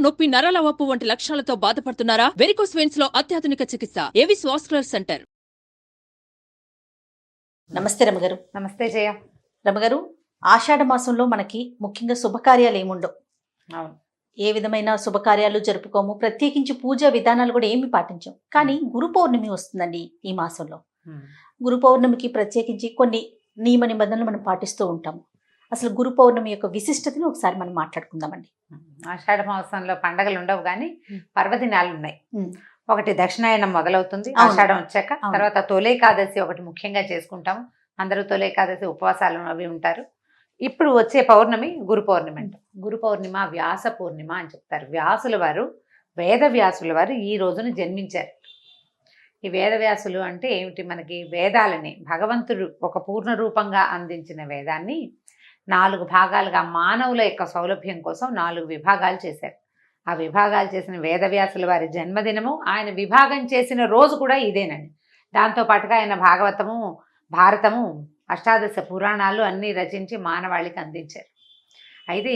నొప్పి, నరాల వాపు వంటి లక్షణాలతో బాధపడుతున్నారా? వెరికోస్ వెయిన్స్ లో అత్యాధునిక చికిత్స ఏవిస్ వాస్కులర్ సెంటర్. నమస్తే రమగారు. నమస్తే జయ. రమగారు, ఆషాఢ మాసంలో మనకి ముఖ్యంగా శుభకార్యాలు ఏముండవు. అవును, ఏ విధమైన శుభకార్యాలు జరుపుకోము, ప్రత్యేకించి పూజా విధానాలు కూడా ఏమి పాటించాం. కానీ గురు పౌర్ణమి వస్తుందండి ఈ మాసంలో. గురు పౌర్ణమికి ప్రత్యేకించి కొన్ని నియమ నిబంధనలు మనం పాటిస్తూ ఉంటాము. అసలు గురు పౌర్ణమి యొక్క విశిష్టతని ఒకసారి మనం మాట్లాడుకుందామండి. ఆషాఢ మాసంలో పండగలు ఉండవు కానీ పర్వదినాలు ఉన్నాయి. ఒకటి దక్షిణాయనం మొదలవుతుంది ఆషాఢం వచ్చాక. తర్వాత తొలేకాదశి ఒకటి ముఖ్యంగా చేసుకుంటాము. అందరూ తొలేకాదశి ఉపవాసాలు అవి ఉంటారు. ఇప్పుడు వచ్చే పౌర్ణమి గురు పౌర్ణమి అంట. గురు పౌర్ణిమ వ్యాస పూర్ణిమ అని చెప్తారు. వ్యాసుల వారు, వేద వ్యాసుల వారు ఈ రోజున జన్మించారు. ఈ వేదవ్యాసులు అంటే ఏమిటి? మనకి వేదాలని భగవంతుడు ఒక పూర్ణ రూపంగా అందించిన వేదాన్ని 4 భాగాలుగా మానవుల యొక్క సౌలభ్యం కోసం 4 విభాగాలు చేశారు. ఆ విభాగాలు చేసిన వేదవ్యాసుల వారి జన్మదినము, ఆయన విభాగం చేసిన రోజు కూడా ఇదేనండి. దాంతోపాటుగా ఆయన భాగవతము, భారతము, అష్టాదశ పురాణాలు అన్నీ రచించి మానవాళికి అందించారు. అయితే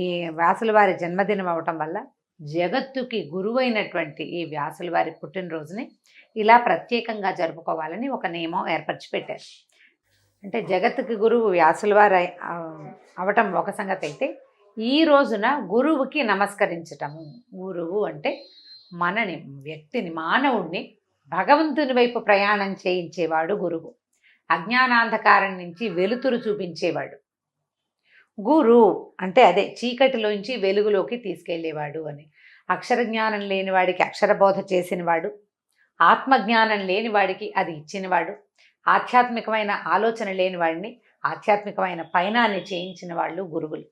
ఈ వ్యాసుల వారి జన్మదినం అవటం వల్ల జగత్తుకి గురువైనటువంటి ఈ వ్యాసుల వారి పుట్టినరోజుని ఇలా ప్రత్యేకంగా జరుపుకోవాలని ఒక నియమం ఏర్పరిచి పెట్టారు. అంటే జగత్తుకి గురువు వ్యాసుల వారు అవటం ఒక సంగతి అయితే, ఈ రోజున గురువుకి నమస్కరించటము. గురువు అంటే మనని, వ్యక్తిని, మానవుణ్ణి భగవంతుని వైపు ప్రయాణం చేయించేవాడు గురువు. అజ్ఞానాంధకారం నుంచి వెలుతురు చూపించేవాడు. గురు అంటే అదే చీకటిలోంచి వెలుగులోకి తీసుకెళ్లేవాడు అని. అక్షరజ్ఞానం లేని వాడికి అక్షరబోధ చేసినవాడు, ఆత్మజ్ఞానం లేని వాడికి అది ఇచ్చినవాడు, ఆధ్యాత్మికమైన ఆలోచన లేని వాడిని ఆధ్యాత్మికమైన పయనాన్ని చేయించిన వాళ్ళు గురువులు.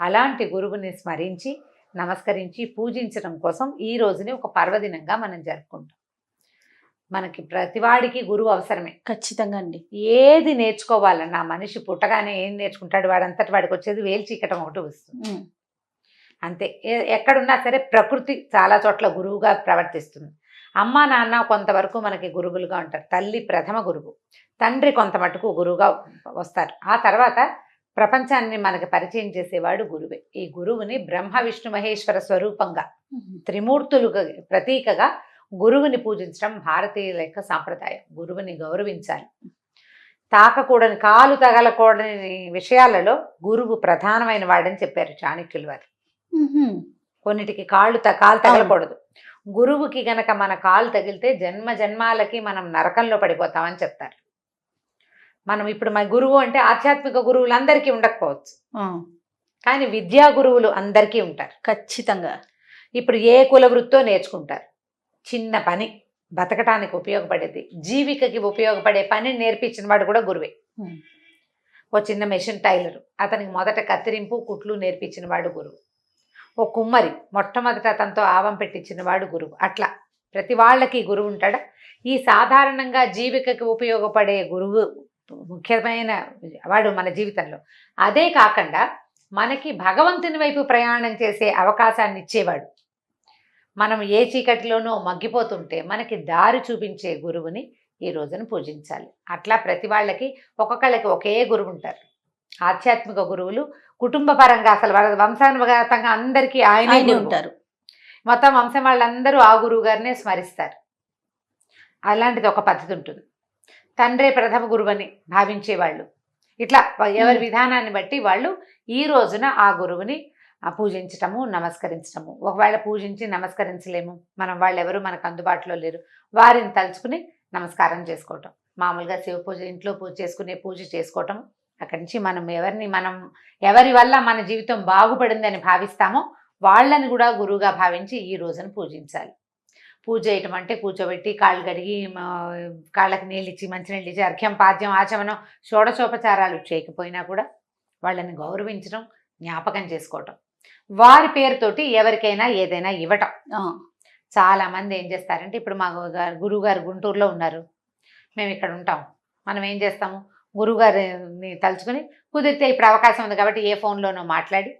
అలాంటి గురువుని స్మరించి, నమస్కరించి, పూజించడం కోసం ఈ రోజుని ఒక పర్వదినంగా మనం జరుపుకుంటాం. మనకి ప్రతివాడికి గురువు అవసరమే. ఖచ్చితంగా అండి. ఏది నేర్చుకోవాలన్నా మనిషి పుట్టగానే ఏం నేర్చుకుంటాడు? వాడంతటి వాడికి వచ్చేది వేల్చీకటం ఒకటి వస్తుంది అంతే. ఎక్కడున్నా సరే ప్రకృతి చాలా చోట్ల గురువుగా ప్రవర్తిస్తుంది. అమ్మ నాన్న కొంతవరకు మనకి గురువులుగా ఉంటారు. తల్లి ప్రథమ గురువు, తండ్రి కొంత మటుకు గురువుగా వస్తారు. ఆ తర్వాత ప్రపంచాన్ని మనకి పరిచయం చేసేవాడు గురువే. ఈ గురువుని బ్రహ్మ విష్ణు మహేశ్వర స్వరూపంగా, త్రిమూర్తులుగా ప్రతీకగా గురువుని పూజించడం భారతీయుల యొక్క సాంప్రదాయం. గురువుని గౌరవించాలి. తాకకూడని, కాలు తగలకూడని విషయాలలో గురువు ప్రధానమైన వాడని చెప్పారు చాణక్యుల వారు. కొన్నిటికి కాలు తగలకూడదు. గురువుకి గనక మన కాలు తగిలితే జన్మ జన్మాలకి మనం నరకంలో పడిపోతామని చెప్తారు. మనం ఇప్పుడు మన గురువు అంటే ఆధ్యాత్మిక గురువులు అందరికీ ఉండకపోవచ్చు, కానీ విద్యా గురువులు అందరికీ ఉంటారు ఖచ్చితంగా. ఇప్పుడు ఏ కుల వృత్తో నేర్చుకుంటారు. చిన్న పని, బతకటానికి ఉపయోగపడేది, జీవికకి ఉపయోగపడే పని నేర్పించిన వాడు కూడా గురువే. ఓ చిన్న మెషిన్ టైలరు, అతనికి మొదట కత్తిరింపు, కుట్లు నేర్పించిన వాడు గురువు. ఓ కుమ్మరి, మొట్టమొదట అతనితో ఆవం పెట్టించిన వాడు గురువు. అట్లా ప్రతి వాళ్ళకి గురువు ఉంటాడా? ఈ సాధారణంగా జీవికకి ఉపయోగపడే గురువు ముఖ్యమైన వాడు మన జీవితంలో. అదే కాకుండా మనకి భగవంతుని వైపు ప్రయాణం చేసే అవకాశాన్ని ఇచ్చేవాడు. మనం ఏ చీకటిలోనో మగ్గిపోతుంటే మనకి దారి చూపించే గురువుని ఈ రోజున పూజించాలి. అట్లా ప్రతి వాళ్ళకి ఒక్కొక్కళ్ళకి ఒకే గురువు ఉంటారు. ఆధ్యాత్మిక గురువులు కుటుంబ పరంగా అసలు వంశానుగతంగా అందరికీ ఆయనే ఉంటారు. మొత్తం వంశం వాళ్ళందరూ ఆ గురువు గారినే స్మరిస్తారు. అలాంటిది ఒక పద్ధతి ఉంటుంది. తండ్రే ప్రథమ గురువని భావించేవాళ్ళు. ఇట్లా ఎవరి విధానాన్ని బట్టి వాళ్ళు ఈ రోజున ఆ గురువుని పూజించటము, నమస్కరించటము. ఒకవేళ పూజించి నమస్కరించలేము, వాళ్ళు ఎవరు మనకు అందుబాటులో లేరు, వారిని తలుచుకుని నమస్కారం చేసుకోవటం. మామూలుగా శివ పూజ, ఇంట్లో పూజ చేసుకోవటం. అక్కడి నుంచి మనం ఎవరి వల్ల మన జీవితం బాగుపడిందని భావిస్తామో వాళ్ళని కూడా గురువుగా భావించి ఈ రోజున పూజించాలి. పూజ చేయటం అంటే కూర్చోబెట్టి కాళ్ళు కడిగి, కాళ్ళకి నీళ్ళు ఇచ్చి, మంచినీళ్ళు ఇచ్చి, అర్ఘ్యం, పాద్యం, ఆచమనం, షోడశోపచారాలు చేయకపోయినా కూడా వాళ్ళని గౌరవించడం, జ్ఞాపకం చేసుకోవటం, వారి పేరుతోటి ఎవరికైనా ఏదైనా ఇవ్వటం. చాలామంది ఏం చేస్తారంటే, ఇప్పుడు మా గురువుగారు గుంటూరులో ఉన్నారు, మేము ఇక్కడ ఉంటాం, మనం ఏం చేస్తాము, గురువుగారిని తలుచుకుని కుదిరితే ఇప్పుడు అవకాశం ఉంది కాబట్టి ఏ ఫోన్లోనో మాట్లాడి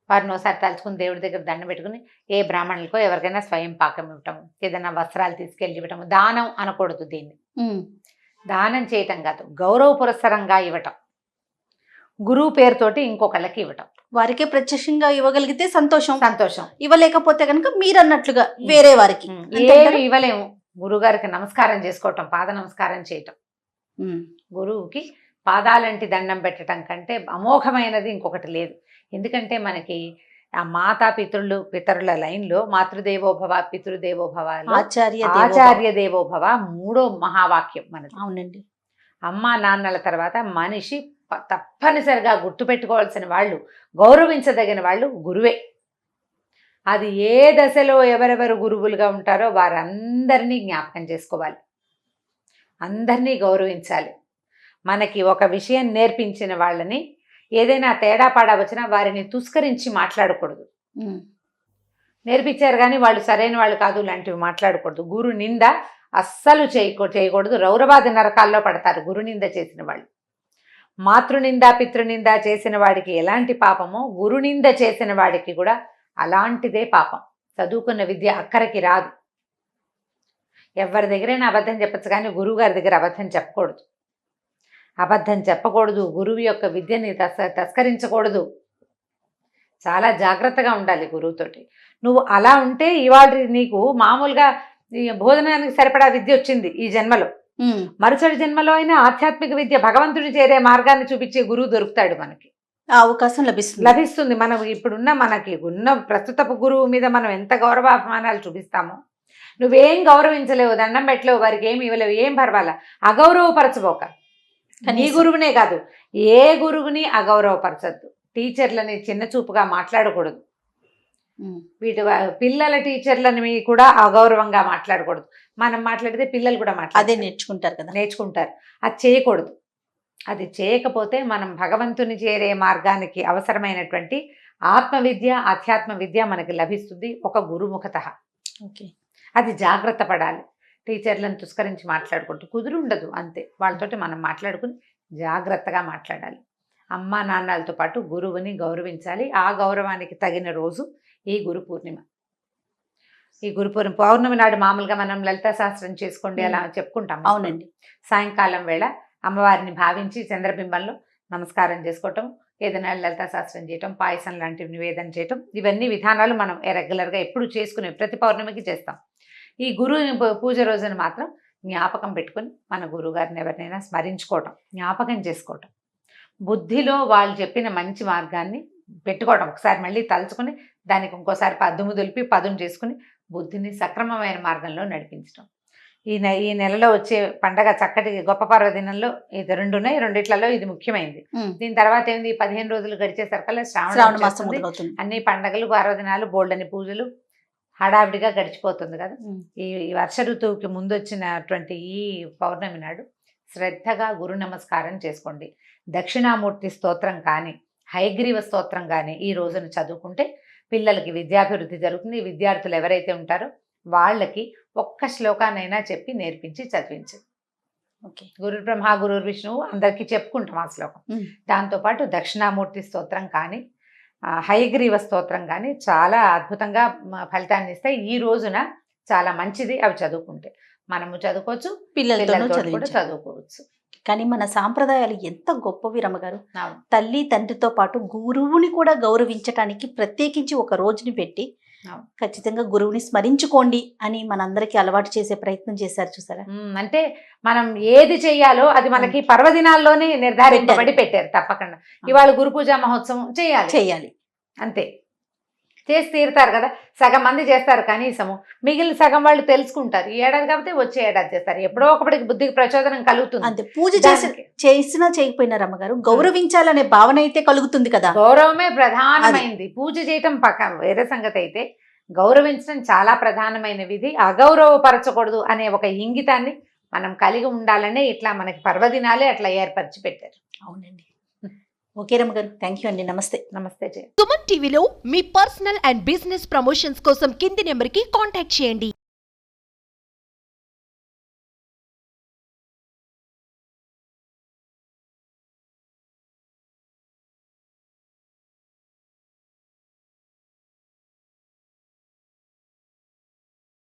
వారిని ఒకసారి తలుచుకుని దేవుడి దగ్గర దండం పెట్టుకుని ఏ బ్రాహ్మణులకో ఎవరికైనా స్వయం పాకం ఇవ్వటం, ఏదైనా వస్త్రాలు తీసుకెళ్ళి ఇవ్వటం. దానం అనకూడదు దీన్ని, దానం చేయటం కాదు, గౌరవ పురస్సరంగా ఇవ్వటం. గురువు పేరుతోటి ఇంకొకళ్ళకి ఇవ్వటం. వారికే ప్రత్యక్షంగా ఇవ్వగలిగితే సంతోషం, సంతోషం. ఇవ్వలేకపోతే కనుక మీరు అన్నట్లుగా వేరే వారికి ఏమి ఇవ్వలేము. గురుగారికి నమస్కారం చేసుకోవటం, పాద నమస్కారం చేయటం. గురువుకి పాదాలంటి దండం పెట్టడం కంటే అమోఘమైనది ఇంకొకటి లేదు. ఎందుకంటే మనకి ఆ మాతా పితరుల లైన్లో మాతృదేవోభవ పితృదేవోభవ, ఆచార్య దేవోభవ 3వ మహావాక్యం మనది. అవునండి. అమ్మా నాన్నల తర్వాత మనిషి తప్పనిసరిగా గుర్తుపెట్టుకోవాల్సిన వాళ్ళు, గౌరవించదగిన వాళ్ళు గురువే. అది ఏ దశలో ఎవరెవరు గురువులుగా ఉంటారో వారందరినీ జ్ఞాపకం చేసుకోవాలి, అందరినీ గౌరవించాలి. మనకి ఒక విషయం నేర్పించిన వాళ్ళని ఏదైనా తేడా పాడా వచ్చినా వారిని తుస్కరించి మాట్లాడకూడదు. నేర్పించారు కానీ వాళ్ళు సరైన వాళ్ళు కాదు లాంటివి మాట్లాడకూడదు. గురు నింద అస్సలు చేయకూడదు. రౌరవాది నరకాల్లో పడతారు గురు నింద చేసిన వాళ్ళు. మాతృనింద పితృనింద చేసిన వాడికి ఎలాంటి పాపమో గురునింద చేసిన వాడికి కూడా అలాంటిదే పాపం. చదువుకున్న విద్య అక్కడికి రాదు. ఎవరి దగ్గరైనా అబద్ధం చెప్పచ్చు కానీ గురువు గారి దగ్గర అబద్ధం చెప్పకూడదు. అబద్ధం చెప్పకూడదు. గురువు యొక్క విద్యని తస్కరించకూడదు. చాలా జాగ్రత్తగా ఉండాలి గురువుతోటి. నువ్వు అలా ఉంటే ఇవాళ నీకు మామూలుగా భోజనానికి సరిపడా విద్య వచ్చింది ఈ జన్మలో. మరుసటి జన్మలో అయినా ఆధ్యాత్మిక విద్య, భగవంతుడి చేరే మార్గాన్ని చూపించే గురువు దొరుకుతాడు మనకి. ఆ అవకాశం లభిస్తుంది. మనం ఇప్పుడున్న మనకి ఉన్న ప్రస్తుతపు గురువు మీద మనం ఎంత గౌరవాభిమానాలు చూపిస్తామో, నువ్వేం గౌరవించలేవు, దండం పెట్టలేవు, వారికి ఏమి ఇవ్వలేవు, ఏం పర్వాలా. అగౌరవపరచబోక. నీ గురువునే కాదు ఏ గురువుని అగౌరవపరచద్దు. టీచర్లని చిన్న చూపుగా మాట్లాడకూడదు. వీటి పిల్లల టీచర్లని కూడా అగౌరవంగా మాట్లాడకూడదు. మనం మాట్లాడితే పిల్లలు కూడా అదే నేర్చుకుంటారు. అది చేయకూడదు. అది చేయకపోతే మనం భగవంతుని చేరే మార్గానికి అవసరమైనటువంటి ఆత్మవిద్య, ఆధ్యాత్మ విద్య మనకి లభిస్తుంది ఒక గురుముఖతః. అది జాగ్రత్త పడాలి. టీచర్లను తుస్కరించి మాట్లాడుకుంటూ కుదురుండదు. అంతే. వాళ్ళతోటి మనం మాట్లాడుకుని జాగ్రత్తగా మాట్లాడాలి. అమ్మా నాన్నలతో పాటు గురువుని గౌరవించాలి. ఆ గౌరవానికి తగిన రోజు ఈ గురు పూర్ణిమ. ఈ గురు పౌర్ణమి నాడు మామూలుగా మనం లలితా సహస్రం చేసుకోండి అలా చెప్పుకుంటాం. అవునండి. సాయంకాలం వేళ అమ్మవారిని భావించి చంద్రబింబంలో నమస్కారం చేసుకోవటం, ఏదైనా లలితా సహస్రం చేయటం, పాయసం లాంటివి నివేదన చేయటం, ఇవన్నీ విధానాలు మనం రెగ్యులర్గా ఎప్పుడు చేసుకునే ప్రతి పౌర్ణమికి చేస్తాం. ఈ గురు పూజ రోజున మాత్రం జ్ఞాపకం పెట్టుకుని మన గురువుగారిని ఎవరినైనా స్మరించుకోవటం, జ్ఞాపకం చేసుకోవటం, బుద్ధిలో వాళ్ళు చెప్పిన మంచి మార్గాన్ని పెట్టుకోవటం, ఒకసారి మళ్ళీ తలుచుకుని దానికి ఇంకోసారి పద్దుము దులిపి పదును చేసుకుని బుద్ధిని సక్రమమైన మార్గంలో నడిపించడం. ఈ నెలలో వచ్చే పండగ చక్కటి గొప్ప పర్వదినంలో ఇది 2 ఉన్నాయి. రెండిట్లలో ఇది ముఖ్యమైనది. దీని తర్వాత ఏంది, 15 రోజులు గడిచేసరికల్లా శ్రావణ మాసం. అన్ని పండగలు, పర్వదినాలు, బోల్డని పూజలు హడావిడిగా గడిచిపోతుంది కదా. ఈ వర్ష ఋతువుకి ముందు వచ్చినటువంటి ఈ పౌర్ణమి నాడు శ్రద్ధగా గురు నమస్కారం చేసుకోండి. దక్షిణామూర్తి స్తోత్రం కానీ, హయగ్రీవ స్తోత్రం కానీ ఈ రోజున చదువుకుంటే పిల్లలకి విద్యాభివృద్ధి జరుగుతుంది. విద్యార్థులు ఎవరైతే ఉంటారో వాళ్ళకి ఒక్క శ్లోకానైనా చెప్పి నేర్పించి చదివించండి. గురు బ్రహ్మ గురు విష్ణువు అందరికీ చెప్పుకుంటాం ఆ శ్లోకం. దాంతోపాటు దక్షిణామూర్తి స్తోత్రం కానీ, హయగ్రీవ స్తోత్రం కానీ చాలా అద్భుతంగా ఫలితాన్ని ఇస్తాయి. ఈ రోజున చాలా మంచిది అవి చదువుకుంటే. మనము చదువుకోవచ్చు, పిల్లలతో కూడా చదువుకోవచ్చు. కానీ మన సాంప్రదాయాలు ఎంత గొప్పవి రమ్మగారు. తల్లి తండ్రితో పాటు గురువుని కూడా గౌరవించటానికి ప్రత్యేకించి ఒక రోజుని పెట్టి ఖచ్చితంగా గురువుని స్మరించుకోండి అని మనందరికీ అలవాటు చేసే ప్రయత్నం చేశారు చూసారా. అంటే మనం ఏది చెయ్యాలో అది మనకి పర్వదినాల్లోనే నిర్ధారింపబడి పెట్టారు. తప్పకుండా ఇవాళ గురు పూజా మహోత్సవం చేయాలి అంతే. చేసి తీరుతారు కదా. సగం మంది చేస్తారు కనీసము, మిగిలిన సగం వాళ్ళు తెలుసుకుంటారు. ఈ ఏడాది కాబట్టి వచ్చే ఏడాది చేస్తారు. ఎప్పుడో ఒకటికి బుద్ధికి ప్రచోదనం కలుగుతుంది. అంతే. పూజ చేసినా చేయకపోయినా రమ్మగారు గౌరవించాలనే భావన అయితే కలుగుతుంది కదా. గౌరవమే ప్రధానమైంది. పూజ చేయటం పక్కన వేరే సంగతి అయితే గౌరవించడం చాలా ప్రధానమైన విధి. అగౌరవపరచకూడదు అనే ఒక ఇంగితాన్ని మనం కలిగి ఉండాలనే ఇట్లా మనకి పర్వదినాలే అట్లా ఏర్పరిచి పెట్టారు. అవునండి. ఓకే రమ్మగారు, థ్యాంక్ యూ అండి. నమస్తే. నమస్తే. సుమన్ టీవీలో మీ పర్సనల్ అండ్ బిజినెస్ ప్రమోషన్స్ కోసం కింది నెంబర్కి కాంటాక్ట్ చేయండి.